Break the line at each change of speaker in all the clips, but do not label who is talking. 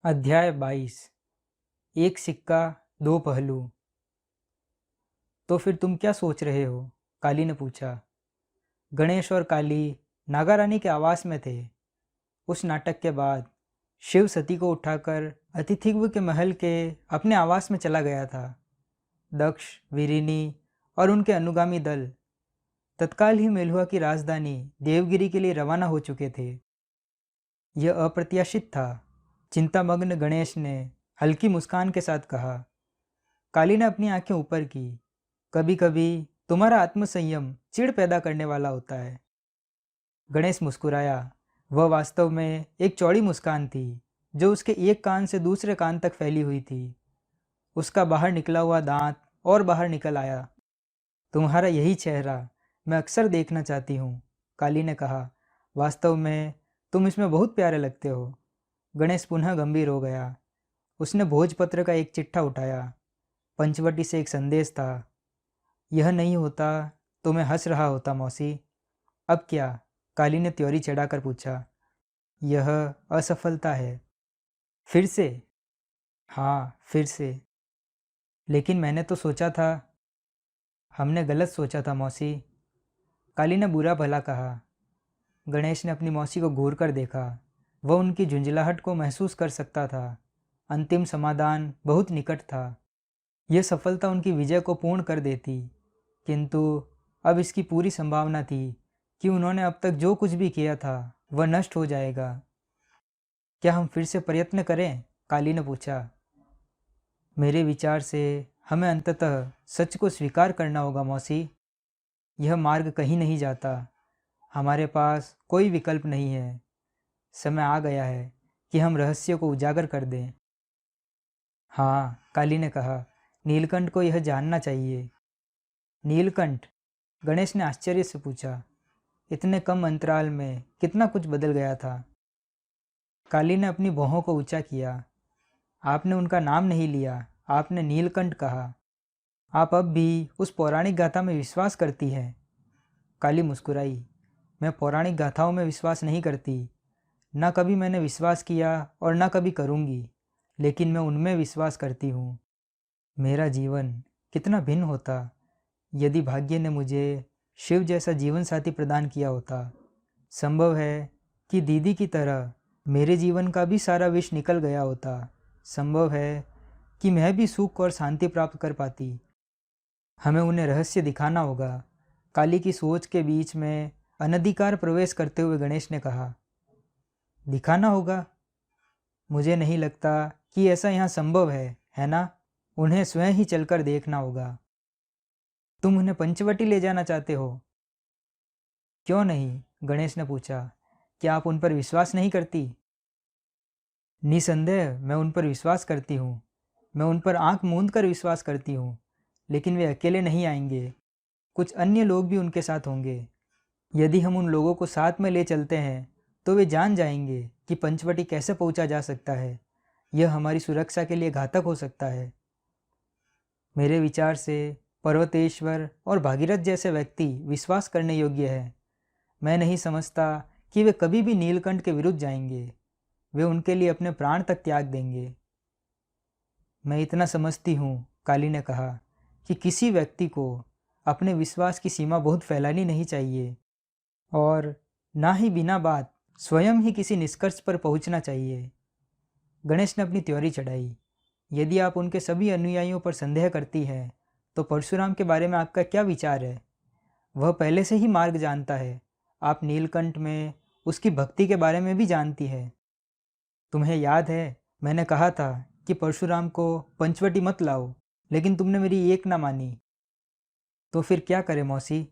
अध्याय 22। एक सिक्का दो पहलू। तो फिर तुम क्या सोच रहे हो? काली ने पूछा। गणेश और काली नागारानी के आवास में थे। उस नाटक के बाद शिव सती को उठाकर अतिथिगृह के महल के अपने आवास में चला गया था। दक्ष, विरिनी और उनके अनुगामी दल तत्काल ही मेलुहा की राजधानी देवगिरी के लिए रवाना हो चुके थे। यह अप्रत्याशित था। चिंतामग्न गणेश ने हल्की मुस्कान के साथ कहा। काली ने अपनी आंखें ऊपर की। कभी कभी तुम्हारा आत्मसंयम चिढ़ पैदा करने वाला होता है। गणेश मुस्कुराया। वह वास्तव में एक चौड़ी मुस्कान थी जो उसके एक कान से दूसरे कान तक फैली हुई थी। उसका बाहर निकला हुआ दांत और बाहर निकल आया। तुम्हारा यही चेहरा मैं अक्सर देखना चाहती हूँ, काली ने कहा। वास्तव में तुम इसमें बहुत प्यारे लगते हो। गणेश पुनः गंभीर हो गया। उसने भोजपत्र का एक चिट्ठा उठाया। पंचवटी से एक संदेश था। यह नहीं होता तो मैं हंस रहा होता मौसी। अब क्या? काली ने त्योरी चढ़ाकर पूछा। यह असफलता है। फिर से? हाँ, फिर से। लेकिन मैंने तो सोचा था। हमने गलत सोचा था मौसी, काली ने बुरा भला कहा। गणेश ने अपनी मौसी को घूर कर देखा। वह उनकी झुंझलाहट को महसूस कर सकता था। अंतिम समाधान बहुत निकट था। यह सफलता उनकी विजय को पूर्ण कर देती, किंतु अब इसकी पूरी संभावना थी कि उन्होंने अब तक जो कुछ भी किया था वह नष्ट हो जाएगा। क्या हम फिर से प्रयत्न करें? काली ने पूछा। मेरे विचार से हमें अंततः सच को स्वीकार करना होगा मौसी। यह मार्ग कहीं नहीं जाता। हमारे पास कोई विकल्प नहीं है। समय आ गया है कि हम रहस्य को उजागर कर दें। हाँ, काली ने कहा। नीलकंठ को यह जानना चाहिए। नीलकंठ? गणेश ने आश्चर्य से पूछा। इतने कम अंतराल में कितना कुछ बदल गया था। काली ने अपनी भौहों को ऊंचा किया। आपने उनका नाम नहीं लिया, आपने नीलकंठ कहा। आप अब भी उस पौराणिक गाथा में विश्वास करती हैं? काली मुस्कुराई। मैं पौराणिक गाथाओं में विश्वास नहीं करती। ना कभी मैंने विश्वास किया और ना कभी करूँगी, लेकिन मैं उनमें विश्वास करती हूँ। मेरा जीवन कितना भिन्न होता यदि भाग्य ने मुझे शिव जैसा जीवन साथी प्रदान किया होता। संभव है कि दीदी की तरह मेरे जीवन का भी सारा विष निकल गया होता। संभव है कि मैं भी सुख और शांति प्राप्त कर पाती। हमें उन्हें रहस्य दिखाना होगा, काली की सोच के बीच में अनधिकार प्रवेश करते हुए गणेश ने कहा। दिखाना होगा? मुझे नहीं लगता कि ऐसा यहाँ संभव है ना? उन्हें स्वयं ही चलकर देखना होगा। तुम उन्हें पंचवटी ले जाना चाहते हो? क्यों नहीं? गणेश ने पूछा। क्या आप उन पर विश्वास नहीं करती? निसंदेह मैं उन पर विश्वास करती हूँ। मैं उन पर आंख मूंद कर विश्वास करती हूँ। लेकिन वे अकेले नहीं आएंगे। कुछ अन्य लोग भी उनके साथ होंगे। यदि हम उन लोगों को साथ में ले चलते हैं तो वे जान जाएंगे कि पंचवटी कैसे पहुंचा जा सकता है। यह हमारी सुरक्षा के लिए घातक हो सकता है। मेरे विचार से पर्वतेश्वर और भागीरथ जैसे व्यक्ति विश्वास करने योग्य है। मैं नहीं समझता कि वे कभी भी नीलकंठ के विरुद्ध जाएंगे। वे उनके लिए अपने प्राण तक त्याग देंगे। मैं इतना समझती हूँ, काली ने कहा, कि किसी व्यक्ति को अपने विश्वास की सीमा बहुत फैलानी नहीं चाहिए और ना ही बिना बात स्वयं ही किसी निष्कर्ष पर पहुंचना चाहिए। गणेश ने अपनी त्योरी चढ़ाई। यदि आप उनके सभी अनुयायियों पर संदेह करती हैं तो परशुराम के बारे में आपका क्या विचार है? वह पहले से ही मार्ग जानता है। आप नीलकंठ में उसकी भक्ति के बारे में भी जानती है। तुम्हें याद है मैंने कहा था कि परशुराम को पंचवटी मत लाओ, लेकिन तुमने मेरी एक ना मानी। तो फिर क्या करें मौसी?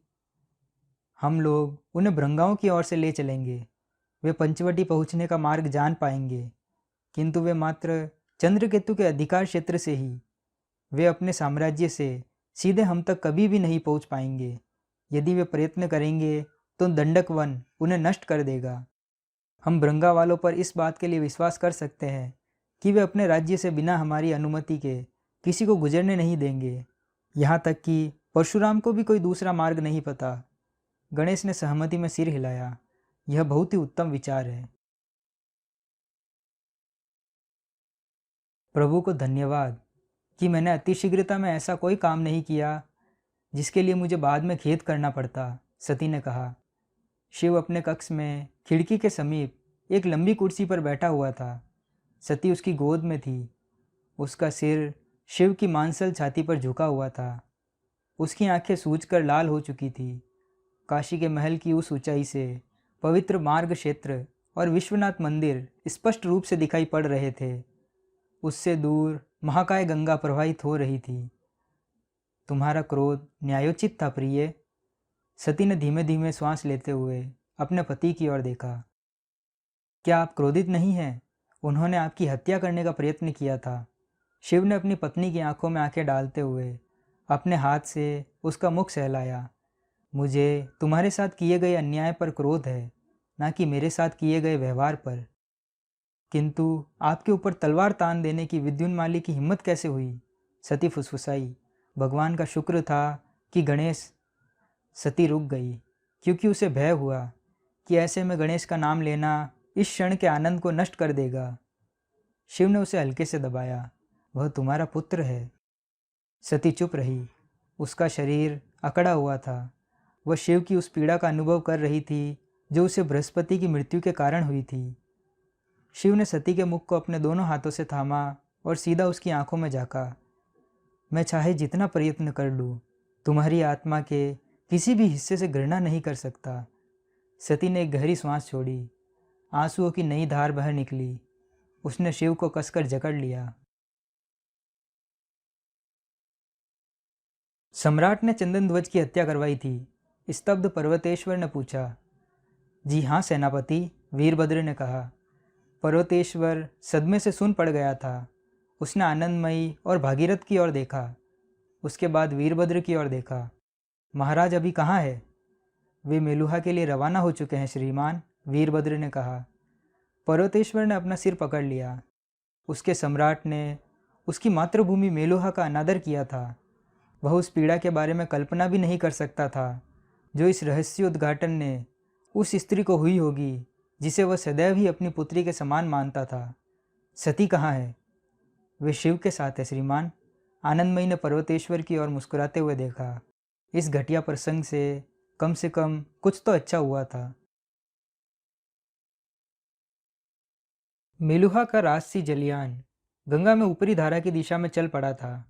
हम लोग उन्हें भृंगाओं की ओर से ले चलेंगे। वे पंचवटी पहुंचने का मार्ग जान पाएंगे, किंतु वे मात्र चंद्रकेतु के अधिकार क्षेत्र से ही। वे अपने साम्राज्य से सीधे हम तक कभी भी नहीं पहुंच पाएंगे। यदि वे प्रयत्न करेंगे तो दंडक वन उन्हें नष्ट कर देगा। हम भृंगा वालों पर इस बात के लिए विश्वास कर सकते हैं कि वे अपने राज्य से बिना हमारी अनुमति के किसी को गुजरने नहीं देंगे। यहाँ तक कि परशुराम को भी कोई दूसरा मार्ग नहीं पता। गणेश ने सहमति में सिर हिलाया। यह बहुत ही उत्तम विचार है। प्रभु को धन्यवाद कि मैंने अतिशीघ्रता में ऐसा कोई काम नहीं किया जिसके लिए मुझे बाद में खेद करना पड़ता, सती ने कहा। शिव अपने कक्ष में खिड़की के समीप एक लंबी कुर्सी पर बैठा हुआ था। सती उसकी गोद में थी। उसका सिर शिव की मांसल छाती पर झुका हुआ था। उसकी आंखें सूजकर लाल हो चुकी थी। काशी के महल की उस ऊंचाई से पवित्र मार्ग क्षेत्र और विश्वनाथ मंदिर स्पष्ट रूप से दिखाई पड़ रहे थे। उससे दूर महाकाय गंगा प्रवाहित हो रही थी। तुम्हारा क्रोध न्यायोचित था प्रिय। सती ने धीमे धीमे श्वास लेते हुए अपने पति की ओर देखा। क्या आप क्रोधित नहीं हैं? उन्होंने आपकी हत्या करने का प्रयत्न किया था। शिव ने अपनी पत्नी की आंखों में आंखें डालते हुए अपने हाथ से उसका मुख सहलाया। मुझे तुम्हारे साथ किए गए अन्याय पर क्रोध है, ना कि मेरे साथ किए गए व्यवहार पर। किंतु आपके ऊपर तलवार तान देने की विद्युन्माली की हिम्मत कैसे हुई? सती फुसफुसाई। भगवान का शुक्र था कि गणेश। सती रुक गई, क्योंकि उसे भय हुआ कि ऐसे में गणेश का नाम लेना इस क्षण के आनंद को नष्ट कर देगा। शिव ने उसे हल्के से दबाया। वह तुम्हारा पुत्र है। सती चुप रही। उसका शरीर अकड़ा हुआ था। वह शिव की उस पीड़ा का अनुभव कर रही थी जो उसे बृहस्पति की मृत्यु के कारण हुई थी। शिव ने सती के मुख को अपने दोनों हाथों से थामा और सीधा उसकी आंखों में झाँका। मैं चाहे जितना प्रयत्न कर लूँ, तुम्हारी आत्मा के किसी भी हिस्से से घृणा नहीं कर सकता। सती ने एक गहरी सांस छोड़ी। आंसुओं की नई धार बह निकली। उसने शिव को कसकर जकड़ लिया। सम्राट ने चंदन ध्वज की हत्या करवाई थी। स्तब्ध पर्वतेश्वर ने पूछा। जी हाँ सेनापति, वीरभद्र ने कहा। पर्वतेश्वर सदमे से सुन पड़ गया था। उसने आनंदमयी और भागीरथ की ओर देखा। उसके बाद वीरभद्र की ओर देखा। महाराज अभी कहाँ है? वे मेलुहा के लिए रवाना हो चुके हैं श्रीमान, वीरभद्र ने कहा। पर्वतेश्वर ने अपना सिर पकड़ लिया। उसके सम्राट ने उसकी मातृभूमि मेलुहा का अनादर किया था। वह उस पीड़ा के बारे में कल्पना भी नहीं कर सकता था जो इस रहस्योद्घाटन ने उस स्त्री को हुई होगी जिसे वह सदैव ही अपनी पुत्री के समान मानता था। सती कहाँ है? वे शिव के साथ है श्रीमान, आनंदमयी ने पर्वतेश्वर की ओर मुस्कुराते हुए देखा। इस घटिया प्रसंग से कम कुछ तो अच्छा हुआ था। मेलुहा का राजसी जलियान गंगा में ऊपरी धारा की दिशा में चल पड़ा था।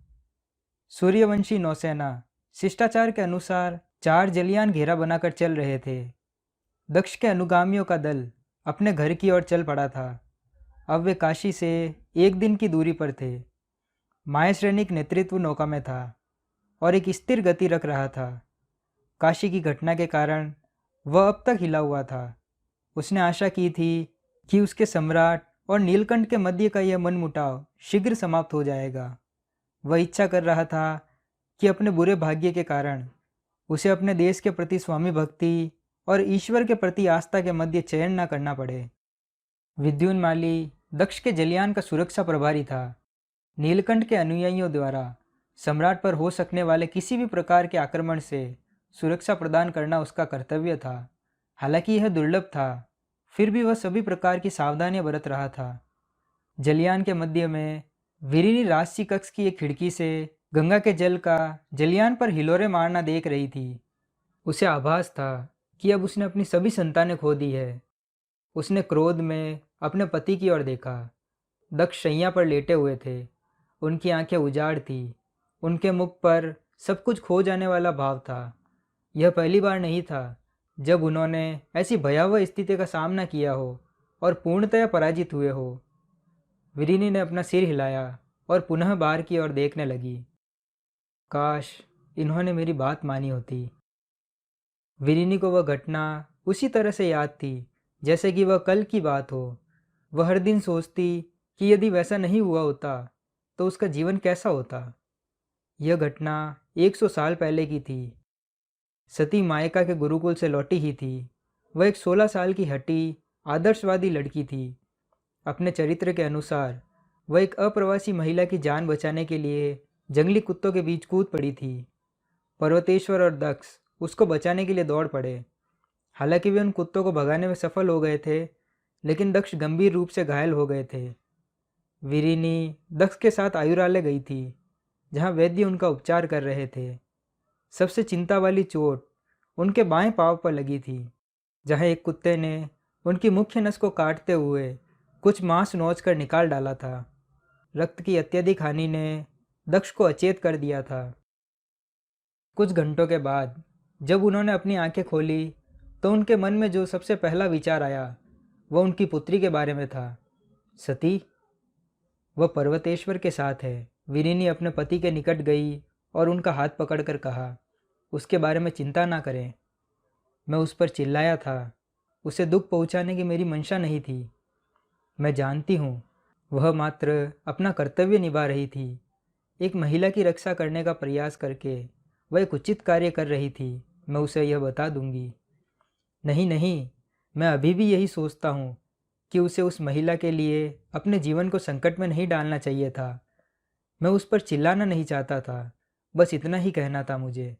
सूर्यवंशी नौसेना शिष्टाचार के अनुसार 4 जलियान घेरा बनाकर चल रहे थे। दक्ष के अनुगामियों का दल अपने घर की ओर चल पड़ा था। अब वे काशी से 1 दिन की दूरी पर थे। मायश्रेणिक नेतृत्व नौका में था और एक स्थिर गति रख रहा था। काशी की घटना के कारण वह अब तक हिला हुआ था। उसने आशा की थी कि उसके सम्राट और नीलकंठ के मध्य का यह मनमुटाव शीघ्र समाप्त हो जाएगा। वह इच्छा कर रहा था कि अपने बुरे भाग्य के कारण उसे अपने देश के प्रति स्वामी भक्ति और ईश्वर के प्रति आस्था के मध्य चयन न करना पड़े। विद्युन्माली दक्ष के जलियान का सुरक्षा प्रभारी था। नीलकंठ के अनुयायियों द्वारा सम्राट पर हो सकने वाले किसी भी प्रकार के आक्रमण से सुरक्षा प्रदान करना उसका कर्तव्य था। हालांकि यह दुर्लभ था, फिर भी वह सभी प्रकार की सावधानियां बरत रहा था। जलियान के मध्य में वीरिनी राजसी कक्ष की एक खिड़की से गंगा के जल का जलियान पर हिलोरे मारना देख रही थी। उसे आभास था कि अब उसने अपनी सभी संतानें खो दी है। उसने क्रोध में अपने पति की ओर देखा। दक्ष शैया पर लेटे हुए थे। उनकी आंखें उजाड़ थी। उनके मुख पर सब कुछ खो जाने वाला भाव था। यह पहली बार नहीं था जब उन्होंने ऐसी भयावह स्थिति का सामना किया हो और पूर्णतया पराजित हुए हो। विरिनी ने अपना सिर हिलाया और पुनः बाहर की ओर देखने लगी। काश इन्होंने मेरी बात मानी होती। विरिनी को वह घटना उसी तरह से याद थी जैसे कि वह कल की बात हो। वह हर दिन सोचती कि यदि वैसा नहीं हुआ होता तो उसका जीवन कैसा होता। यह घटना 100 साल पहले की थी। सती मायका के गुरुकुल से लौटी ही थी। वह एक 16 साल की हठी आदर्शवादी लड़की थी। अपने चरित्र के अनुसार वह एक अप्रवासी महिला की जान बचाने के लिए जंगली कुत्तों के बीच कूद पड़ी थी। पर्वतेश्वर और दक्ष उसको बचाने के लिए दौड़ पड़े। हालांकि वे उन कुत्तों को भगाने में सफल हो गए थे, लेकिन दक्ष गंभीर रूप से घायल हो गए थे। वीरिनी दक्ष के साथ आयुरालय गई थी, जहाँ वैद्य उनका उपचार कर रहे थे। सबसे चिंता वाली चोट उनके बाएं पांव पर लगी थी, जहाँ एक कुत्ते ने उनकी मुख्य नस को काटते हुए कुछ मांस नोच कर निकाल डाला था। रक्त की अत्यधिक हानि ने दक्ष को अचेत कर दिया था। कुछ घंटों के बाद जब उन्होंने अपनी आंखें खोली तो उनके मन में जो सबसे पहला विचार आया वह उनकी पुत्री के बारे में था। सती, वह पर्वतेश्वर के साथ है। वीरिनी अपने पति के निकट गई और उनका हाथ पकड़कर कहा, उसके बारे में चिंता ना करें। मैं उस पर चिल्लाया था, उसे दुख पहुंचाने की मेरी मंशा नहीं थी। मैं जानती हूँ वह मात्र अपना कर्तव्य निभा रही थी। एक महिला की रक्षा करने का प्रयास करके वह एक उचित कार्य कर रही थी। मैं उसे यह बता दूंगी। नहीं नहीं, मैं अभी भी यही सोचता हूँ कि उसे उस महिला के लिए अपने जीवन को संकट में नहीं डालना चाहिए था। मैं उस पर चिल्लाना नहीं चाहता था, बस इतना ही कहना था मुझे।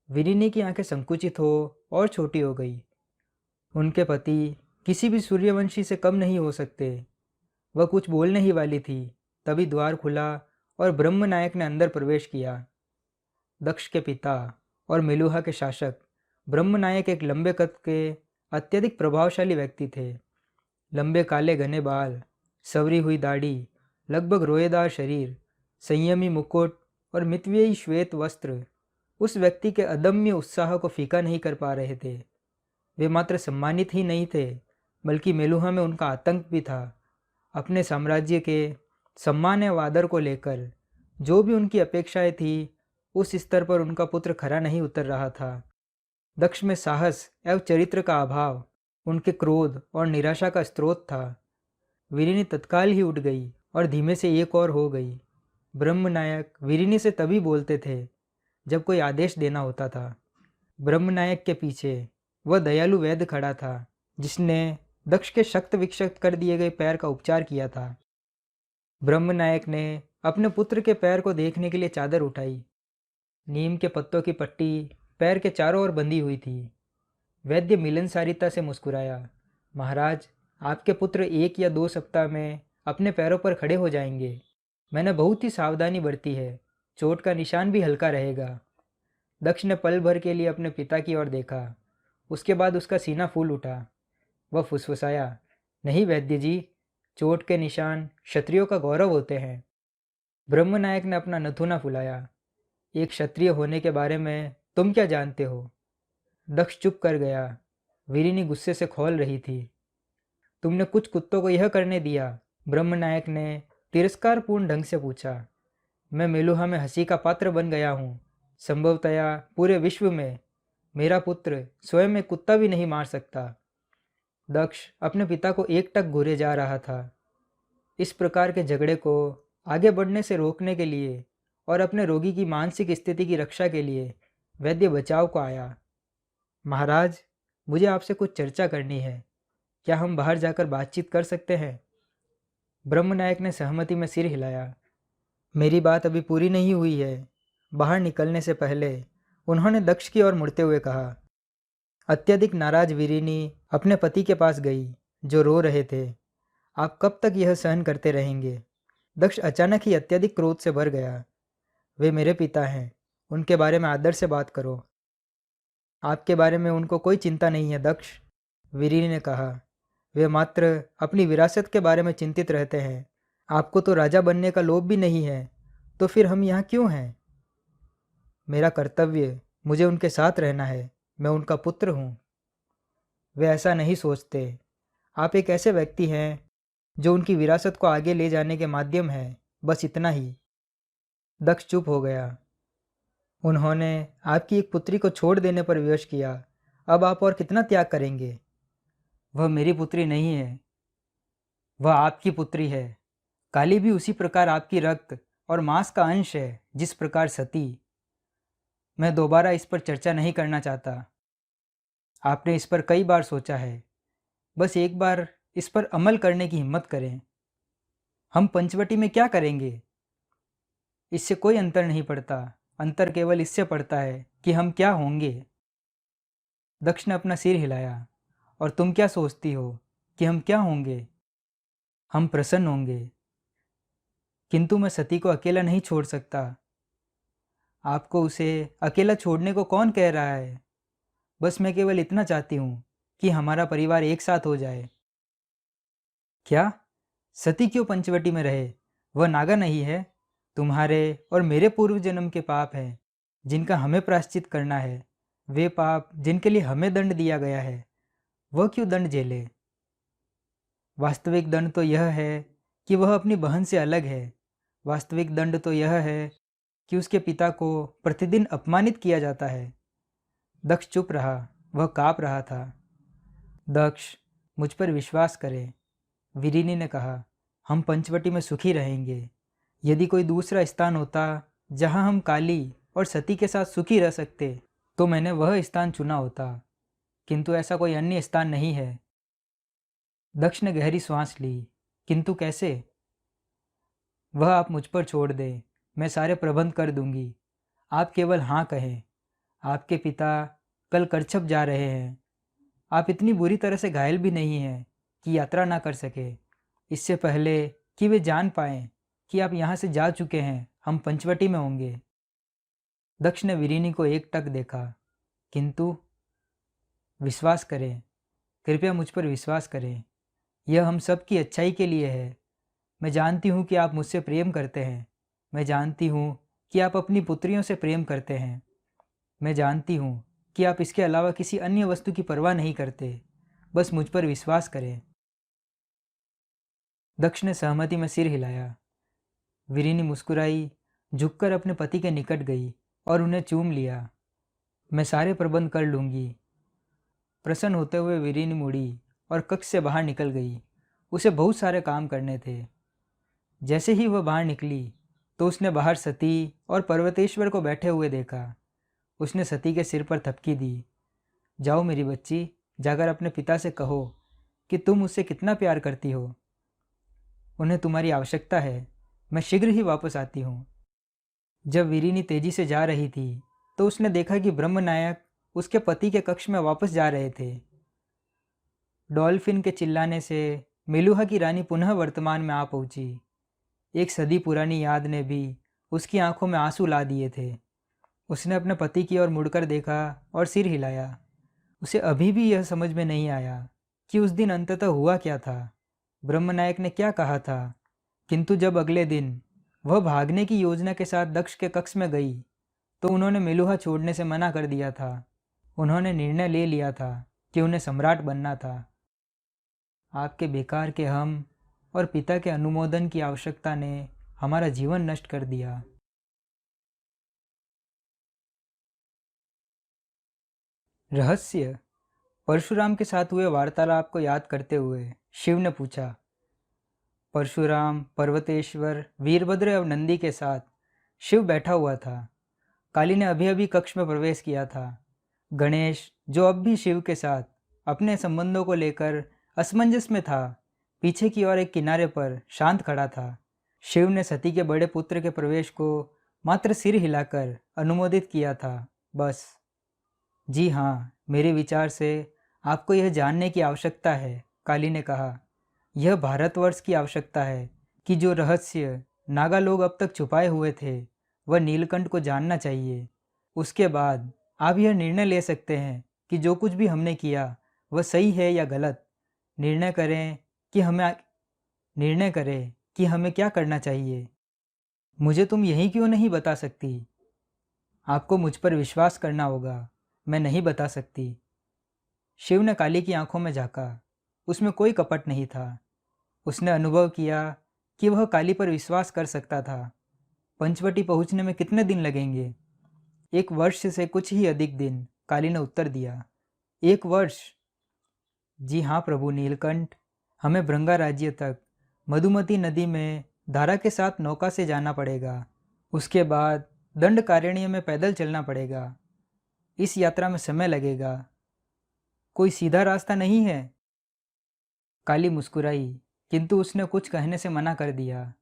विरिनी की आंखें संकुचित हो और छोटी हो गई। उनके पति किसी भी सूर्यवंशी से कम नहीं हो सकते। वह कुछ बोलने ही वाली थी, तभी द्वार खुला और ब्रह्मनायक ने अंदर प्रवेश किया। दक्ष के पिता और मेलुहा के शासक ब्रह्मनायक एक लंबे कद के अत्यधिक प्रभावशाली व्यक्ति थे। लंबे काले घने बाल, सवरी हुई दाढ़ी, लगभग रोएदार शरीर, संयमी मुकुट और मितव्ययी श्वेत वस्त्र उस व्यक्ति के अदम्य उत्साह को फीका नहीं कर पा रहे थे। वे मात्र सम्मानित ही नहीं थे, बल्कि मेलुहा में उनका आतंक भी था। अपने साम्राज्य के सम्मान एवं आदर को लेकर जो भी उनकी अपेक्षाएं थी, उस स्तर पर उनका पुत्र खरा नहीं उतर रहा था। दक्ष में साहस एवं चरित्र का अभाव उनके क्रोध और निराशा का स्रोत था। वीरिनी तत्काल ही उठ गई और धीमे से एक और हो गई। ब्रह्मनायक वीरिनी से तभी बोलते थे जब कोई आदेश देना होता था। ब्रह्मनायक के पीछे वह दयालु वैद्य खड़ा था, जिसने दक्ष के शक्त विक्षत कर दिए गए पैर का उपचार किया था। ब्रह्मनायक ने अपने पुत्र के पैर को देखने के लिए चादर उठाई। नीम के पत्तों की पट्टी पैर के चारों ओर बंधी हुई थी। वैद्य मिलनसारिता से मुस्कुराया। महाराज, आपके पुत्र 1 या 2 सप्ताह में अपने पैरों पर खड़े हो जाएंगे। मैंने बहुत ही सावधानी बरती है, चोट का निशान भी हल्का रहेगा। दक्ष ने पल भर के लिए अपने पिता की ओर देखा। उसके बाद उसका सीना फूल उठा। वह फुसफुसाया, नहीं वैद्य जी, चोट के निशान क्षत्रियों का गौरव होते हैं। ब्रह्मनायक ने अपना नथुना फुलाया। एक क्षत्रिय होने के बारे में तुम क्या जानते हो? दक्ष चुप कर गया। वीरिनी गुस्से से खोल रही थी। तुमने कुछ कुत्तों को यह करने दिया? ब्रह्मनायक ने तिरस्कारपूर्ण ढंग से पूछा। मैं मेलुहा में हंसी का पात्र बन गया हूँ। संभवतया पूरे विश्व में मेरा पुत्र स्वयं एक कुत्ता भी नहीं मार सकता। दक्ष अपने पिता को एकटक घूरे जा रहा था। इस प्रकार के झगड़े को आगे बढ़ने से रोकने के लिए और अपने रोगी की मानसिक स्थिति की रक्षा के लिए वैद्य बचाव को आया। महाराज, मुझे आपसे कुछ चर्चा करनी है। क्या हम बाहर जाकर बातचीत कर सकते हैं? ब्रह्मनायक ने सहमति में सिर हिलाया। मेरी बात अभी पूरी नहीं हुई है। बाहर निकलने से पहले उन्होंने दक्ष की ओर मुड़ते हुए कहा। अत्यधिक नाराज वीरिनी अपने पति के पास गई, जो रो रहे थे। आप कब तक यह सहन करते रहेंगे? दक्ष अचानक ही अत्यधिक क्रोध से भर गया। वे मेरे पिता हैं, उनके बारे में आदर से बात करो। आपके बारे में उनको कोई चिंता नहीं है दक्ष, वीरिनी ने कहा। वे मात्र अपनी विरासत के बारे में चिंतित रहते हैं। आपको तो राजा बनने का लोभ भी नहीं है, तो फिर हम यहाँ क्यों हैं? मेरा कर्तव्य, मुझे उनके साथ रहना है। मैं उनका पुत्र हूँ। वे ऐसा नहीं सोचते। आप एक ऐसे व्यक्ति हैं जो उनकी विरासत को आगे ले जाने के माध्यम हैं, बस इतना ही। दक्ष चुप हो गया। उन्होंने आपकी एक पुत्री को छोड़ देने पर विवश किया। अब आप और कितना त्याग करेंगे? वह मेरी पुत्री नहीं है, वह आपकी पुत्री है। काली भी उसी प्रकार आपकी रक्त और मांस का अंश है जिस प्रकार सती। मैं दोबारा इस पर चर्चा नहीं करना चाहता। आपने इस पर कई बार सोचा है, बस एक बार इस पर अमल करने की हिम्मत करें। हम पंचवटी में क्या करेंगे? इससे कोई अंतर नहीं पड़ता। अंतर केवल इससे पड़ता है कि हम क्या होंगे। दक्ष ने अपना सिर हिलाया। और तुम क्या सोचती हो कि हम क्या होंगे? हम प्रसन्न होंगे। किंतु मैं सती को अकेला नहीं छोड़ सकता। आपको उसे अकेला छोड़ने को कौन कह रहा है? बस मैं केवल इतना चाहती हूँ कि हमारा परिवार एक साथ हो जाए। क्या? सती क्यों पंचवटी में रहे? वह नागा नहीं है? तुम्हारे और मेरे पूर्व जन्म के पाप हैं, जिनका हमें प्रायश्चित करना है। वे पाप जिनके लिए हमें दंड दिया गया है, वह क्यों दंड झेले? वास्तविक दंड तो यह है कि वह अपनी बहन से अलग है। वास्तविक दंड तो यह है कि उसके पिता को प्रतिदिन अपमानित किया जाता है। दक्ष चुप रहा, वह काँप रहा था। दक्ष, मुझ पर विश्वास करें, विरिनी ने कहा। हम पंचवटी में सुखी रहेंगे। यदि कोई दूसरा स्थान होता जहां हम काली और सती के साथ सुखी रह सकते, तो मैंने वह स्थान चुना होता, किंतु ऐसा कोई अन्य स्थान नहीं है। दक्ष ने गहरी सांस ली। किंतु कैसे? वह आप मुझ पर छोड़ दें, मैं सारे प्रबंध कर दूंगी। आप केवल हाँ कहें। आपके पिता कल करछप जा रहे हैं। आप इतनी बुरी तरह से घायल भी नहीं हैं कि यात्रा ना कर सके। इससे पहले कि वे जान पाएं कि आप यहाँ से जा चुके हैं, हम पंचवटी में होंगे। दक्ष ने विरिनी को एकटक देखा। किंतु विश्वास करें, कृपया मुझ पर विश्वास करें। यह हम सब की अच्छाई के लिए है। मैं जानती हूँ कि आप मुझसे प्रेम करते हैं। मैं जानती हूँ कि आप अपनी पुत्रियों से प्रेम करते हैं। मैं जानती हूँ कि आप इसके अलावा किसी अन्य वस्तु की परवाह नहीं करते। बस मुझ पर विश्वास करें। दक्ष ने सहमति में सिर हिलाया। विरिनी मुस्कुराई, झुककर अपने पति के निकट गई और उन्हें चूम लिया। मैं सारे प्रबंध कर लूँगी। प्रसन्न होते हुए विरिनी मुड़ी और कक्ष से बाहर निकल गई। उसे बहुत सारे काम करने थे। जैसे ही वह बाहर निकली तो उसने बाहर सती और पर्वतेश्वर को बैठे हुए देखा। उसने सती के सिर पर थपकी दी। जाओ मेरी बच्ची, जाकर अपने पिता से कहो कि तुम उससे कितना प्यार करती हो। उन्हें तुम्हारी आवश्यकता है। मैं शीघ्र ही वापस आती हूँ। जब विरिनी तेजी से जा रही थी तो उसने देखा कि ब्रह्मनायक उसके पति के कक्ष में वापस जा रहे थे। डॉल्फिन के चिल्लाने से मेलुहा की रानी पुनः वर्तमान में आ पहुंची। एक सदी पुरानी याद ने भी उसकी आंखों में आंसू ला दिए थे। उसने अपने पति की ओर मुड़कर देखा और सिर हिलाया। उसे अभी भी यह समझ में नहीं आया कि उस दिन अंततः हुआ क्या था, ब्रह्मनायक ने क्या कहा था। किंतु जब अगले दिन वह भागने की योजना के साथ दक्ष के कक्ष में गई तो उन्होंने मेलुहा छोड़ने से मना कर दिया था। उन्होंने निर्णय ले लिया था कि उन्हें सम्राट बनना था। आपके बेकार के हम और पिता के अनुमोदन की आवश्यकता ने हमारा जीवन नष्ट कर दिया। रहस्य। परशुराम के साथ हुए वार्तालाप को याद करते हुए शिव ने पूछा। परशुराम, पर्वतेश्वर, वीरभद्र और नंदी के साथ शिव बैठा हुआ था। काली ने अभी अभी कक्ष में प्रवेश किया था। गणेश, जो अब भी शिव के साथ अपने संबंधों को लेकर असमंजस में था, पीछे की ओर एक किनारे पर शांत खड़ा था। शिव ने सती के बड़े पुत्र के प्रवेश को मात्र सिर हिलाकर अनुमोदित किया था, बस। जी हाँ, मेरे विचार से आपको यह जानने की आवश्यकता है, काली ने कहा। यह भारतवर्ष की आवश्यकता है कि जो रहस्य नागा लोग अब तक छुपाए हुए थे, वह नीलकंठ को जानना चाहिए। उसके बाद आप यह निर्णय ले सकते हैं कि जो कुछ भी हमने किया वह सही है या गलत। निर्णय करें कि हमें निर्णय करें कि हमें क्या करना चाहिए। मुझे तुम यही क्यों नहीं बता सकती? आपको मुझ पर विश्वास करना होगा, मैं नहीं बता सकती। शिव ने काली की आंखों में झांका। उसमें कोई कपट नहीं था। उसने अनुभव किया कि वह काली पर विश्वास कर सकता था। पंचवटी पहुंचने में कितने दिन लगेंगे? 1 वर्ष से कुछ ही अधिक दिन, काली ने उत्तर दिया। 1 वर्ष? जी हाँ प्रभु नीलकंठ, हमें भृंगा राज्य तक मधुमती नदी में धारा के साथ नौका से जाना पड़ेगा। उसके बाद दंडकारण्य में पैदल चलना पड़ेगा। इस यात्रा में समय लगेगा। कोई सीधा रास्ता नहीं है। काली मुस्कुराई, किंतु उसने कुछ कहने से मना कर दिया।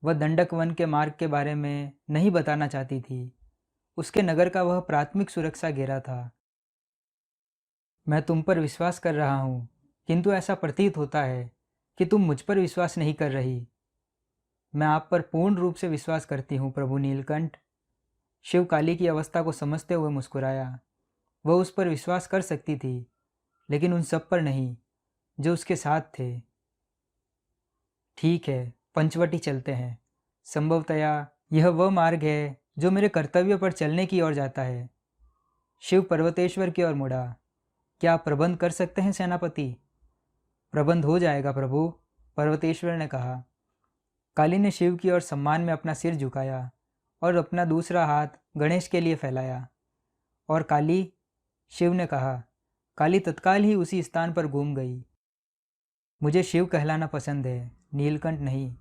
वह दंडक वन के मार्ग के बारे में नहीं बताना चाहती थी। उसके नगर का वह प्राथमिक सुरक्षा घेरा था। मैं तुम पर विश्वास कर रहा हूँ, किंतु ऐसा प्रतीत होता है कि तुम मुझ पर विश्वास नहीं कर रही। मैं आप पर पूर्ण रूप से विश्वास करती हूँ प्रभु नीलकंठ। शिव काली की अवस्था को समझते हुए मुस्कुराया। वह उस पर विश्वास कर सकती थी, लेकिन उन सब पर नहीं जो उसके साथ थे। ठीक है, पंचवटी चलते हैं। संभवतया यह वह मार्ग है जो मेरे कर्तव्य पर चलने की ओर जाता है। शिव पर्वतेश्वर की ओर मुड़ा। क्या आप प्रबंध कर सकते हैं सेनापति? प्रबंध हो जाएगा प्रभु, पर्वतेश्वर ने कहा। काली ने शिव की ओर सम्मान में अपना सिर झुकाया और अपना दूसरा हाथ गणेश के लिए फैलाया। और काली, शिव ने कहा। काली तत्काल ही उसी स्थान पर घूम गई। मुझे शिव कहलाना पसंद है, नीलकंठ नहीं।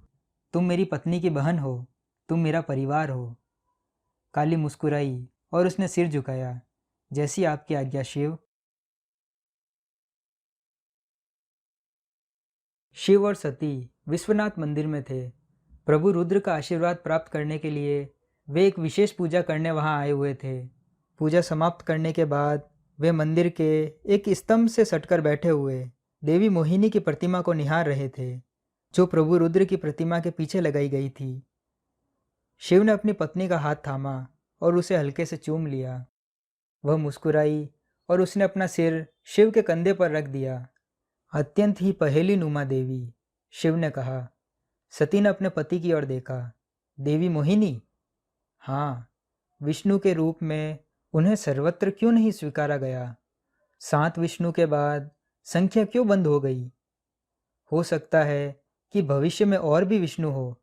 तुम मेरी पत्नी की बहन हो, तुम मेरा परिवार हो। काली मुस्कुराई और उसने सिर झुकाया। जैसी आपकी आज्ञा शिव। शिव और सती विश्वनाथ मंदिर में थे। प्रभु रुद्र का आशीर्वाद प्राप्त करने के लिए वे एक विशेष पूजा करने वहां आए हुए थे। पूजा समाप्त करने के बाद वे मंदिर के एक स्तंभ से सटकर बैठे हुए देवी मोहिनी की प्रतिमा को निहार रहे थे, जो प्रभु रुद्र की प्रतिमा के पीछे लगाई गई थी। शिव ने अपनी पत्नी का हाथ थामा और उसे हल्के से चूम लिया। वह मुस्कुराई और उसने अपना सिर शिव के कंधे पर रख दिया। अत्यंत ही पहेली नुमा देवी, शिव ने कहा। सती ने अपने पति की ओर देखा। देवी मोहिनी? हाँ, विष्णु के रूप में उन्हें सर्वत्र क्यों नहीं स्वीकारा गया? 7 विष्णु के बाद संख्या क्यों बंद हो गई? हो सकता है कि भविष्य में और भी विष्णु हो,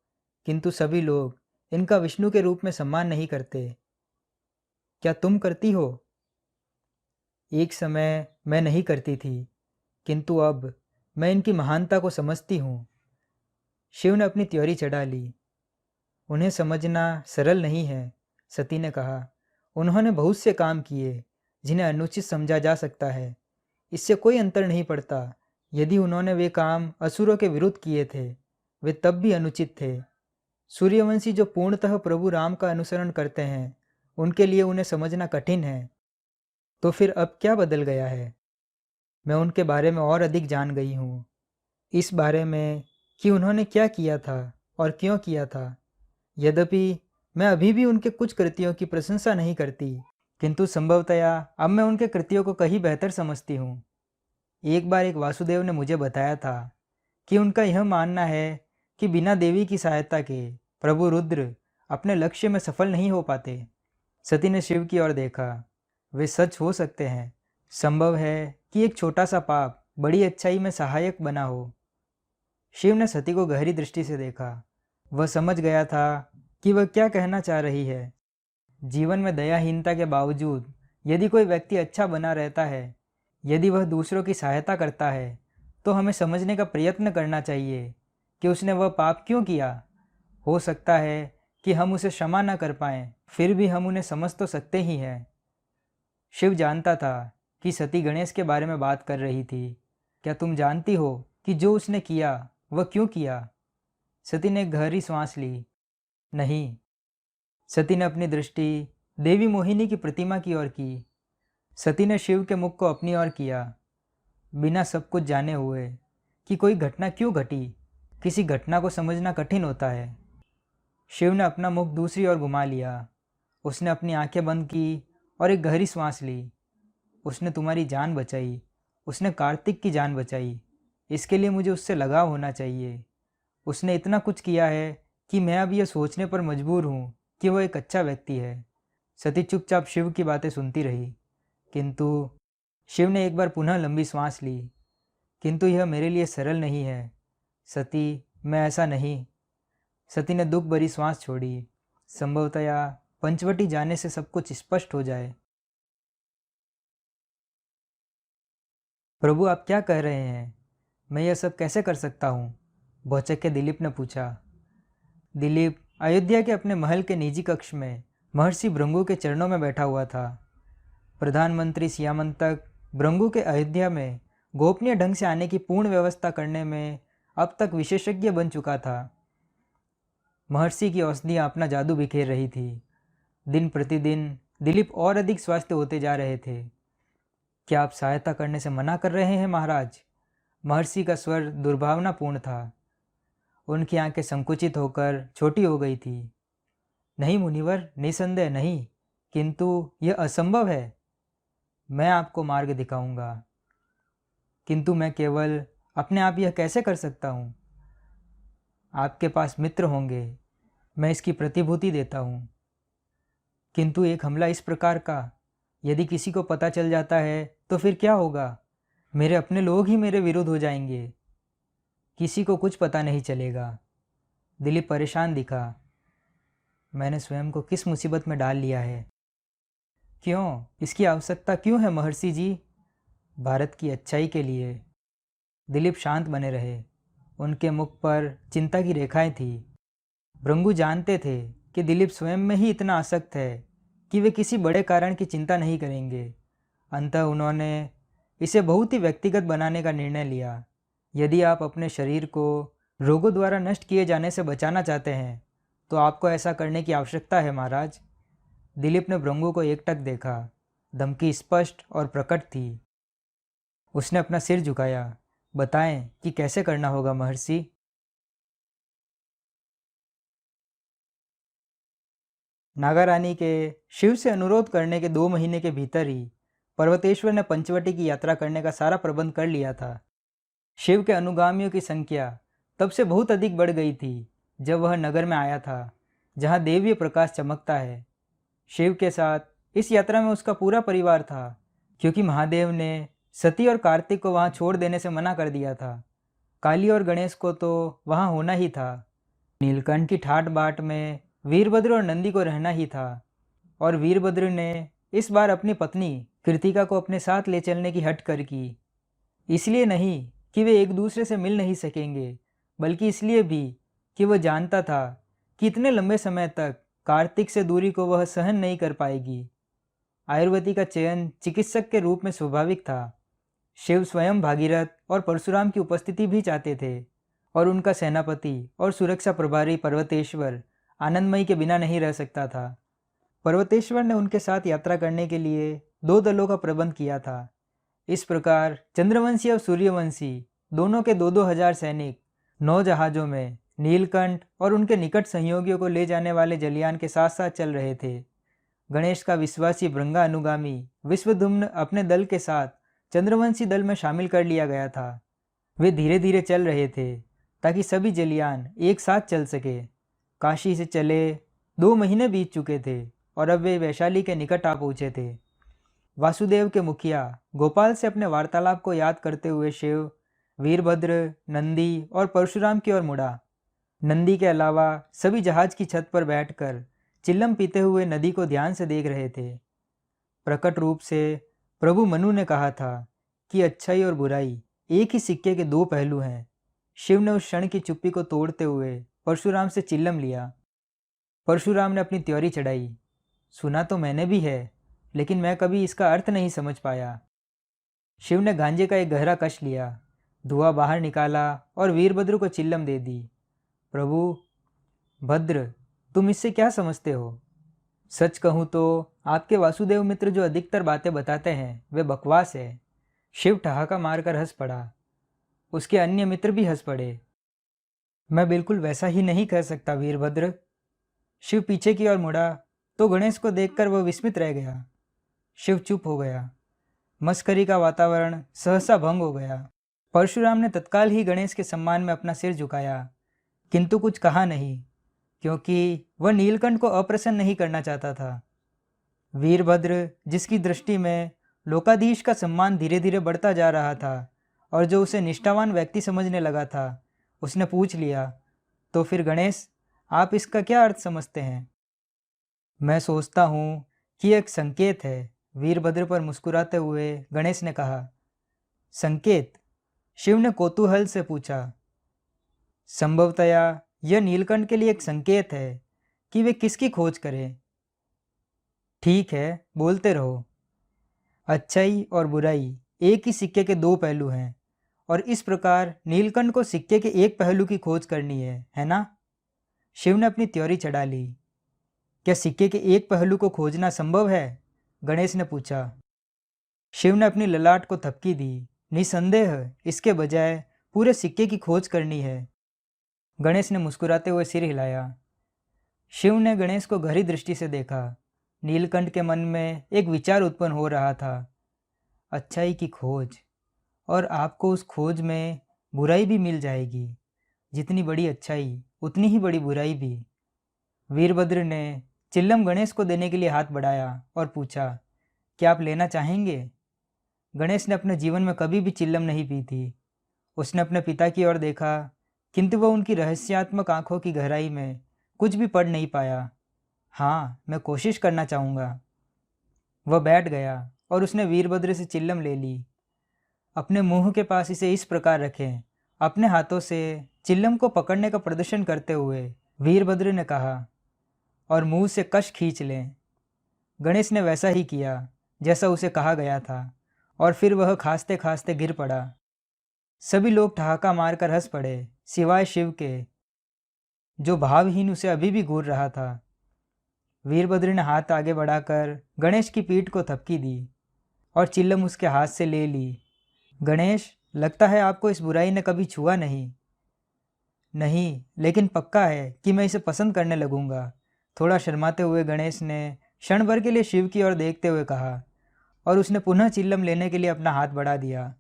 किंतु सभी लोग इनका विष्णु के रूप में सम्मान नहीं करते। क्या तुम करती हो? एक समय मैं नहीं करती थी, किंतु अब मैं इनकी महानता को समझती हूँ। शिव ने अपनी त्योरी चढ़ा ली। उन्हें समझना सरल नहीं है, सती ने कहा। उन्होंने बहुत से काम किए जिन्हें अनुचित समझा जा सकता है। इससे कोई अंतर नहीं पड़ता। यदि उन्होंने वे काम असुरों के विरुद्ध किए थे, वे तब भी अनुचित थे। सूर्यवंशी जो पूर्णतः प्रभु राम का अनुसरण करते हैं, उनके लिए उन्हें समझना कठिन है। तो फिर अब क्या बदल गया है? मैं उनके बारे में और अधिक जान गई हूँ। इस बारे में कि उन्होंने क्या किया था और क्यों किया था। यद्यपि मैं अभी भी उनके कुछ कृत्यों की प्रशंसा नहीं करती, किंतु संभवतया अब मैं उनके कृत्यों को कहीं बेहतर समझती हूँ। एक बार एक वासुदेव ने मुझे बताया था कि उनका यह मानना है कि बिना देवी की सहायता के प्रभु रुद्र अपने लक्ष्य में सफल नहीं हो पाते। सती ने शिव की ओर देखा। वे सच हो सकते हैं। संभव है कि एक छोटा सा पाप बड़ी अच्छाई में सहायक बना हो। शिव ने सती को गहरी दृष्टि से देखा। वह समझ गया था कि वह क्या कहना चाह रही है। जीवन में दयाहीनता के बावजूद यदि कोई व्यक्ति अच्छा बना रहता है, यदि वह दूसरों की सहायता करता है, तो हमें समझने का प्रयत्न करना चाहिए कि उसने वह पाप क्यों किया। हो सकता है कि हम उसे क्षमा न कर पाएं, फिर भी हम उन्हें समझ तो सकते ही हैं। शिव जानता था कि सती गणेश के बारे में बात कर रही थी। क्या तुम जानती हो कि जो उसने किया वह क्यों किया? सती ने एक गहरी सांस ली। नहीं। सती ने अपनी दृष्टि देवी मोहिनी की प्रतिमा की ओर की। सती ने शिव के मुख को अपनी ओर किया, बिना सब कुछ जाने हुए कि कोई घटना क्यों घटी। किसी घटना को समझना कठिन होता है। शिव ने अपना मुख दूसरी ओर घुमा लिया। उसने अपनी आंखें बंद की और एक गहरी सांस ली। उसने तुम्हारी जान बचाई। उसने कार्तिक की जान बचाई। इसके लिए मुझे उससे लगाव होना चाहिए। उसने इतना कुछ किया है कि मैं अब यह सोचने पर मजबूर हूँ कि वह एक अच्छा व्यक्ति है। सती चुपचाप शिव की बातें सुनती रही, किंतु शिव ने एक बार पुनः लंबी सांस ली। किंतु यह मेरे लिए सरल नहीं है सती, मैं ऐसा नहीं। सती ने दुख भरी सांस छोड़ी। संभवतया पंचवटी जाने से सब कुछ स्पष्ट हो जाए। प्रभु आप क्या कह रहे हैं? मैं यह सब कैसे कर सकता हूँ? भौचक के दिलीप ने पूछा। दिलीप अयोध्या के अपने महल के निजी कक्ष में महर्षि भृंगु के चरणों में बैठा हुआ था। प्रधानमंत्री सियामंतक भृंगु के अयोध्या में गोपनीय ढंग से आने की पूर्ण व्यवस्था करने में अब तक विशेषज्ञ बन चुका था। महर्षि की औषधियाँ अपना जादू बिखेर रही थी। दिन प्रतिदिन दिलीप और अधिक स्वस्थ होते जा रहे थे। क्या आप सहायता करने से मना कर रहे हैं महाराज? महर्षि का स्वर दुर्भावनापूर्ण था। उनकी आंखें संकुचित होकर छोटी हो गई थी। नहीं मुनिवर, निसंदेह नहीं, किंतु यह असंभव है। मैं आपको मार्ग दिखाऊंगा, किंतु मैं केवल अपने आप यह कैसे कर सकता हूँ? आपके पास मित्र होंगे, मैं इसकी प्रतिभूति देता हूँ। किंतु एक हमला इस प्रकार का, यदि किसी को पता चल जाता है तो फिर क्या होगा? मेरे अपने लोग ही मेरे विरुद्ध हो जाएंगे। किसी को कुछ पता नहीं चलेगा। दिलीप परेशान दिखा। मैंने स्वयं को किस मुसीबत में डाल लिया है? क्यों? इसकी आवश्यकता क्यों है महर्षि जी? भारत की अच्छाई के लिए। दिलीप शांत बने रहे। उनके मुख पर चिंता की रेखाएं थी। भृंगु जानते थे कि दिलीप स्वयं में ही इतना आसक्त है कि वे किसी बड़े कारण की चिंता नहीं करेंगे। अंततः उन्होंने इसे बहुत ही व्यक्तिगत बनाने का निर्णय लिया। यदि आप अपने शरीर को रोगों द्वारा नष्ट किए जाने से बचाना चाहते हैं तो आपको ऐसा करने की आवश्यकता है महाराज। दिलीप ने भृंगु को एकटक देखा। धमकी स्पष्ट और प्रकट थी। उसने अपना सिर झुकाया। बताएं कि कैसे करना होगा महर्षि। नागा रानी के शिव से अनुरोध करने के 2 महीने के भीतर ही पर्वतेश्वर ने पंचवटी की यात्रा करने का सारा प्रबंध कर लिया था। शिव के अनुगामियों की संख्या तब से बहुत अधिक बढ़ गई थी जब वह नगर में आया था, जहां देवीय प्रकाश चमकता है। शिव के साथ इस यात्रा में उसका पूरा परिवार था, क्योंकि महादेव ने सती और कार्तिक को वहां छोड़ देने से मना कर दिया था। काली और गणेश को तो वहां होना ही था। नीलकंठ की ठाट बाट में वीरभद्र और नंदी को रहना ही था, और वीरभद्र ने इस बार अपनी पत्नी कृतिका को अपने साथ ले चलने की हट कर की। इसलिए नहीं कि वे एक दूसरे से मिल नहीं सकेंगे, बल्कि इसलिए भी कि वह जानता था कि इतने लंबे समय तक कार्तिक से दूरी को वह सहन नहीं कर पाएगी। आयुर्वेदी का चयन चिकित्सक के रूप में स्वाभाविक था। शिव स्वयं भागीरथ और परशुराम की उपस्थिति भी चाहते थे, और उनका सेनापति और सुरक्षा प्रभारी पर्वतेश्वर आनंदमयी के बिना नहीं रह सकता था। पर्वतेश्वर ने उनके साथ यात्रा करने के लिए 2 दलों का प्रबंध किया था। इस प्रकार चंद्रवंशी और सूर्यवंशी दोनों के 2-2 हजार सैनिक 9 जहाजों में नीलकंठ और उनके निकट सहयोगियों को ले जाने वाले जलयान के साथ साथ चल रहे थे। गणेश का विश्वासी भृंगा अनुगामी विश्वधुम्न अपने दल के साथ चंद्रवंशी दल में शामिल कर लिया गया था। वे धीरे धीरे चल रहे थे ताकि सभी जलयान एक साथ चल सके। काशी से चले 2 महीने बीत चुके थे और अब वे वैशाली के निकट आ पहुंचे थे। वासुदेव के मुखिया गोपाल से अपने वार्तालाप को याद करते हुए शिव वीरभद्र, नंदी और परशुराम की ओर मुड़ा। नंदी के अलावा सभी जहाज की छत पर बैठकर चिल्लम पीते हुए नदी को ध्यान से देख रहे थे। प्रकट रूप से प्रभु मनु ने कहा था कि अच्छाई और बुराई एक ही सिक्के के 2 पहलू हैं। शिव ने उस क्षण की चुप्पी को तोड़ते हुए परशुराम से चिल्लम लिया। परशुराम ने अपनी त्योरी चढ़ाई। सुना तो मैंने भी है, लेकिन मैं कभी इसका अर्थ नहीं समझ पाया। शिव ने गांजे का एक गहरा कश लिया, धुआं बाहर निकाला और वीरभद्र को चिल्लम दे दी। प्रभु, भद्र, तुम इससे क्या समझते हो? सच कहूँ तो आपके वासुदेव मित्र जो अधिकतर बातें बताते हैं वे बकवास है। शिव ठहाका मारकर हंस पड़ा। उसके अन्य मित्र भी हंस पड़े। मैं बिल्कुल वैसा ही नहीं कह सकता वीरभद्र। शिव पीछे की ओर मुड़ा तो गणेश को देखकर वह विस्मित रह गया। शिव चुप हो गया। मस्करी का वातावरण सहसा भंग हो गया। परशुराम ने तत्काल ही गणेश के सम्मान में अपना सिर झुकाया, किंतु कुछ कहा नहीं, क्योंकि वह नीलकंठ को अप्रसन्न नहीं करना चाहता था। वीरभद्र, जिसकी दृष्टि में लोकाधीश का सम्मान धीरे धीरे बढ़ता जा रहा था और जो उसे निष्ठावान व्यक्ति समझने लगा था, उसने पूछ लिया, तो फिर गणेश, आप इसका क्या अर्थ समझते हैं? मैं सोचता हूँ कि एक संकेत है, वीरभद्र पर मुस्कुराते हुए गणेश ने कहा। संकेत? शिव ने कौतूहल से पूछा। संभवतया यह नीलकंठ के लिए एक संकेत है कि वे किसकी खोज करें। ठीक है, बोलते रहो। अच्छाई और बुराई एक ही सिक्के के 2 पहलू हैं, और इस प्रकार नीलकंठ को सिक्के के एक पहलू की खोज करनी है ना? शिव ने अपनी त्योरी चढ़ा ली। क्या सिक्के के एक पहलू को खोजना संभव है? गणेश ने पूछा। शिव ने अपनी ललाट को थपकी दी। निसंदेह इसके बजाय पूरे सिक्के की खोज करनी है। गणेश ने मुस्कुराते हुए सिर हिलाया। शिव ने गणेश को गहरी दृष्टि से देखा। नीलकंठ के मन में एक विचार उत्पन्न हो रहा था, अच्छाई की खोज, और आपको उस खोज में बुराई भी मिल जाएगी। जितनी बड़ी अच्छाई उतनी ही बड़ी बुराई भी। वीरभद्र ने चिल्लम गणेश को देने के लिए हाथ बढ़ाया और पूछा, क्या आप लेना चाहेंगे? गणेश ने अपने जीवन में कभी भी चिल्लम नहीं पी थी। उसने अपने पिता की ओर देखा, किंतु वह उनकी रहस्यात्मक आंखों की गहराई में कुछ भी पढ़ नहीं पाया। हाँ, मैं कोशिश करना चाहूँगा। वह बैठ गया और उसने वीरभद्र से चिल्लम ले ली। अपने मुंह के पास इसे इस प्रकार रखें। अपने हाथों से चिल्लम को पकड़ने का प्रदर्शन करते हुए वीरभद्र ने कहा, और मुंह से कश खींच लें। गणेश ने वैसा ही किया जैसा उसे कहा गया था, और फिर वह खांसते खांसते गिर पड़ा। सभी लोग ठहाका मारकर हंस पड़े, सिवाय शिव के, जो भावहीन उसे अभी भी घूर रहा था। वीरभद्र ने हाथ आगे बढ़ाकर गणेश की पीठ को थपकी दी और चिल्लम उसके हाथ से ले ली। गणेश, लगता है आपको इस बुराई ने कभी छुआ नहीं। नहीं, लेकिन पक्का है कि मैं इसे पसंद करने लगूंगा। थोड़ा शर्माते हुए गणेश ने क्षण भर के लिए शिव की ओर देखते हुए कहा, और उसने पुनः चिल्लम लेने के लिए अपना हाथ बढ़ा दिया।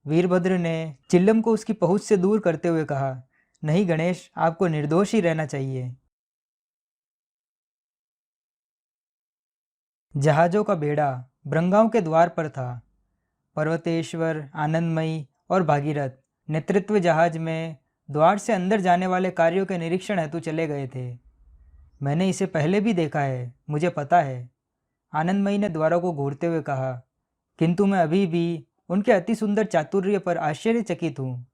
वीरभद्र ने चिल्लम को उसकी पहुंच से दूर करते हुए कहा, नहीं गणेश, आपको निर्दोष ही रहना चाहिए। जहाज़ों का बेड़ा भृंगाओं के द्वार पर था। पर्वतेश्वर, आनंदमयी और भागीरथ नेतृत्व जहाज में द्वार से अंदर जाने वाले कार्यों के निरीक्षण हेतु चले गए थे। मैंने इसे पहले भी देखा है, मुझे पता है, आनंदमयी ने द्वारों को घूरते हुए कहा, किंतु मैं अभी भी उनके अति सुंदर चातुर्य पर आश्चर्यचकित हूँ।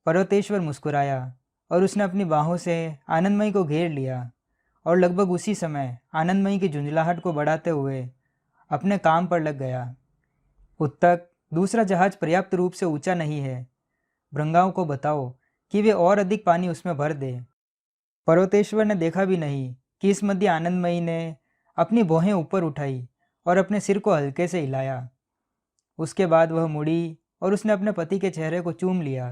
पर्वतेश्वर मुस्कुराया और उसने अपनी बाहों से आनंदमयी को घेर लिया, और लगभग उसी समय आनंदमयी की झुंझलाहट को बढ़ाते हुए अपने काम पर लग गया। उत्तक, दूसरा जहाज पर्याप्त रूप से ऊंचा नहीं है। भृंगाओं को बताओ कि वे और अधिक पानी उसमें भर दे। पर्वतेश्वर ने देखा भी नहीं कि इस मध्य आनंदमयी ने अपनी भौहें ऊपर उठाई और अपने सिर को हल्के से हिलाया। उसके बाद वह मुड़ी और उसने अपने पति के चेहरे को चूम लिया।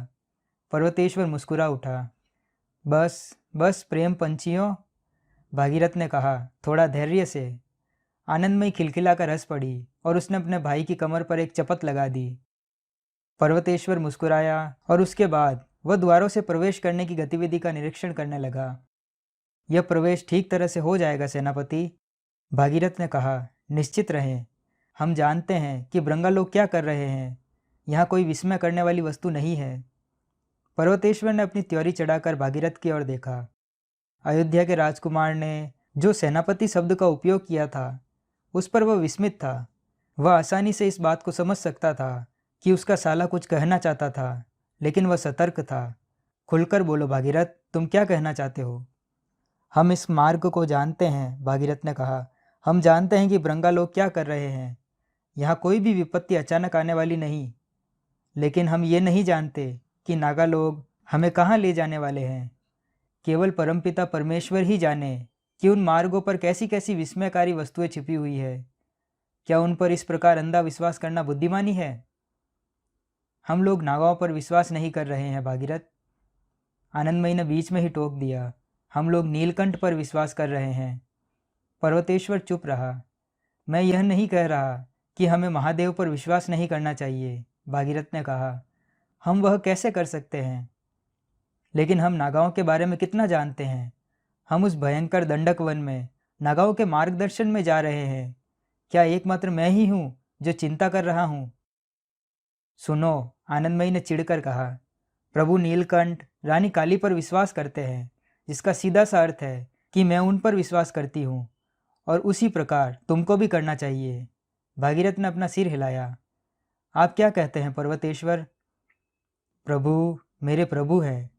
पर्वतेश्वर मुस्कुरा उठा। बस बस प्रेम पंछियों, भागीरथ ने कहा, थोड़ा धैर्य से। आनंदमयी खिलखिलाकर हंस पड़ी और उसने अपने भाई की कमर पर एक चपत लगा दी। पर्वतेश्वर मुस्कुराया और उसके बाद वह द्वारों से प्रवेश करने की गतिविधि का निरीक्षण करने लगा। यह प्रवेश ठीक तरह से हो जाएगा सेनापति, भागीरथ ने कहा। निश्चित रहें, हम जानते हैं कि भृंगा लोग क्या कर रहे हैं। यहाँ कोई विस्मय करने वाली वस्तु नहीं है। पर्वतेश्वर ने अपनी त्योरी चढ़ाकर भागीरथ की ओर देखा। अयोध्या के राजकुमार ने जो सेनापति शब्द का उपयोग किया था, उस पर वह विस्मित था। वह आसानी से इस बात को समझ सकता था कि उसका साला कुछ कहना चाहता था, लेकिन वह सतर्क था। खुलकर बोलो भागीरथ, तुम क्या कहना चाहते हो? हम इस मार्ग को जानते हैं, भागीरथ ने कहा। हम जानते हैं कि भृंगा लोग क्या कर रहे हैं। यहाँ कोई भी विपत्ति अचानक आने वाली नहीं, लेकिन हम ये नहीं जानते कि नागा लोग हमें कहाँ ले जाने वाले हैं। केवल परमपिता परमेश्वर ही जाने कि उन मार्गों पर कैसी कैसी विस्मयकारी वस्तुएं छिपी हुई है। क्या उन पर इस प्रकार अंधा विश्वास करना बुद्धिमानी है? हम लोग नागाओं पर विश्वास नहीं कर रहे हैं भागीरथ, आनंदमयी ने बीच में ही टोक दिया। हम लोग नीलकंठ पर विश्वास कर रहे हैं। पर्वतेश्वर चुप रहा। मैं यह नहीं कह रहा कि हमें महादेव पर विश्वास नहीं करना चाहिए, भागीरथ ने कहा। हम वह कैसे कर सकते हैं? लेकिन हम नागाओं के बारे में कितना जानते हैं? हम उस भयंकर दंडक वन में नागाओं के मार्गदर्शन में जा रहे हैं। क्या एकमात्र मैं ही हूँ जो चिंता कर रहा हूँ? सुनो, आनंदमयी ने चिढ़कर कहा। प्रभु नीलकंठ रानी काली पर विश्वास करते हैं, जिसका सीधा सा अर्थ है कि मैं उन पर विश्वास करती हूँ, और उसी प्रकार तुमको भी करना चाहिए। भागीरथ ने अपना सिर हिलाया। आप क्या कहते हैं पर्वतेश्वर? प्रभु मेरे प्रभु है।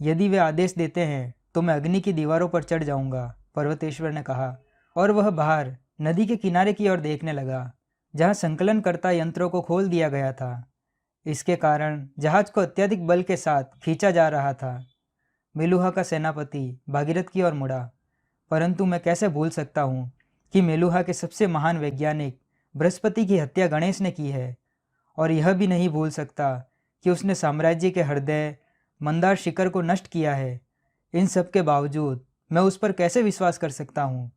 यदि वे आदेश देते हैं तो मैं अग्नि की दीवारों पर चढ़ जाऊंगा, पर्वतेश्वर ने कहा, और वह बाहर नदी के किनारे की ओर देखने लगा, जहां संकलनकर्ता यंत्रों को खोल दिया गया था। इसके कारण जहाज को अत्यधिक बल के साथ खींचा जा रहा था। मेलुहा का सेनापति भागीरथ की ओर मुड़ा। परंतु मैं कैसे भूल सकता हूँ कि मेलुहा के सबसे महान वैज्ञानिक बृहस्पति की हत्या गणेश ने की है, और यह भी नहीं भूल सकता कि उसने साम्राज्य के हृदय मंदार शिखर को नष्ट किया है। इन सब के बावजूद मैं उस पर कैसे विश्वास कर सकता हूँ?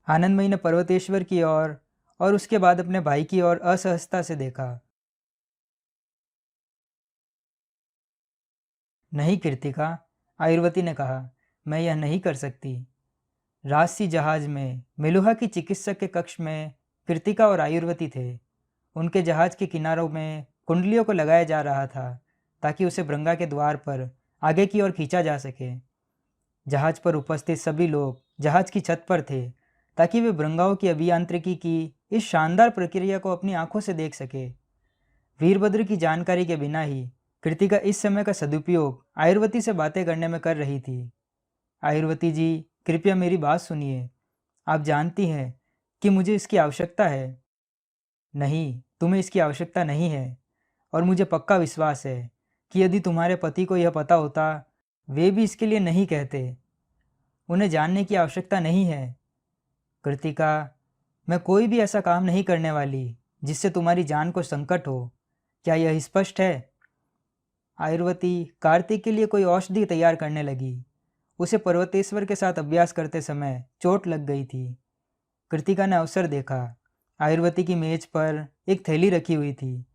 आनंदमयी ने पर्वतेश्वर की ओर और उसके बाद अपने भाई की ओर असहजता से देखा। नहीं कृतिका, आयुर्वती ने कहा, मैं यह नहीं कर सकती। राजसी जहाज में मेलुहा की चिकित्सक के कक्ष में कृतिका और आयुर्वती थे। उनके जहाज के किनारों में कुंडलियों को लगाया जा रहा था ताकि उसे भृंगा के द्वार पर आगे की ओर खींचा जा सके। जहाज पर उपस्थित सभी लोग जहाज की छत पर थे ताकि वे भृंगाओं की अभियांत्रिकी की इस शानदार प्रक्रिया को अपनी आंखों से देख सके। वीरभद्र की जानकारी के बिना ही कृतिका इस समय का सदुपयोग आयुर्वती से बातें करने में कर रही थी। आयुर्वती जी, कृपया मेरी बात सुनिए। आप जानती हैं कि मुझे इसकी आवश्यकता है। नहीं, तुम्हें इसकी आवश्यकता नहीं है, और मुझे पक्का विश्वास है कि यदि तुम्हारे पति को यह पता होता, वे भी इसके लिए नहीं कहते। उन्हें जानने की आवश्यकता नहीं है। कृतिका, मैं कोई भी ऐसा काम नहीं करने वाली जिससे तुम्हारी जान को संकट हो। क्या यह स्पष्ट है? आयुर्वती कार्तिक के लिए कोई औषधि तैयार करने लगी। उसे पर्वतेश्वर के साथ अभ्यास करते समय चोट लग गई थी। कृतिका ने अवसर देखा। आयुर्वती की मेज पर एक थैली रखी हुई थी।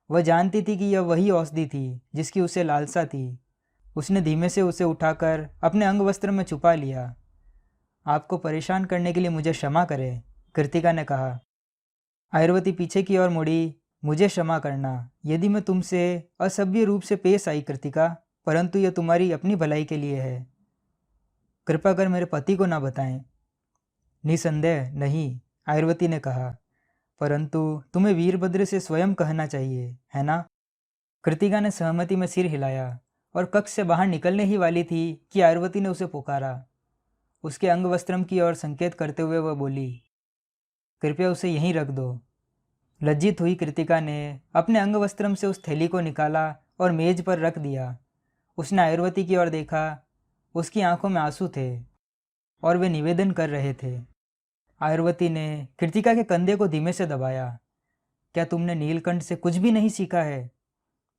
वह जानती थी कि यह वही औषधि थी जिसकी उसे लालसा थी। उसने धीमे से उसे उठाकर अपने अंग वस्त्र में छुपा लिया। आपको परेशान करने के लिए मुझे क्षमा करें, कृतिका ने कहा। आयुर्वती पीछे की ओर मुड़ी। मुझे क्षमा करना यदि मैं तुमसे असभ्य रूप से पेश आई कृतिका, परंतु यह तुम्हारी अपनी भलाई के लिए है। कृपा कर मेरे पति को ना बताएं। निसंदेह नहीं, आयुर्वती ने कहा, परंतु तुम्हें वीरभद्र से स्वयं कहना चाहिए, है ना? कृतिका ने सहमति में सिर हिलाया और कक्ष से बाहर निकलने ही वाली थी कि आयुर्वती ने उसे पुकारा। उसके अंग वस्त्रम की ओर संकेत करते हुए वह बोली, कृपया उसे यहीं रख दो। लज्जित हुई कृतिका ने अपने अंग वस्त्रम से उस थैली को निकाला और मेज पर रख दिया। उसने आयुर्वती की ओर देखा। उसकी आंखों में आंसू थे और वे निवेदन कर रहे थे। आयुर्वती ने कृतिका के कंधे को धीमे से दबाया। क्या तुमने नीलकंठ से कुछ भी नहीं सीखा है?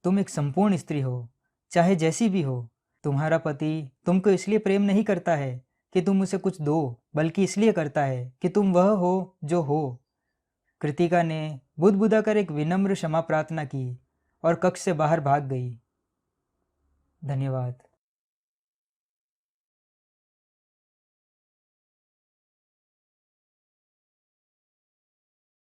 तुम एक संपूर्ण स्त्री हो, चाहे जैसी भी हो। तुम्हारा पति तुमको इसलिए प्रेम नहीं करता है कि तुम उसे कुछ दो, बल्कि इसलिए करता है कि तुम वह हो जो हो। कृतिका ने बुदबुदाकर एक विनम्र क्षमा प्रार्थना की और कक्ष से बाहर भाग गई। धन्यवाद।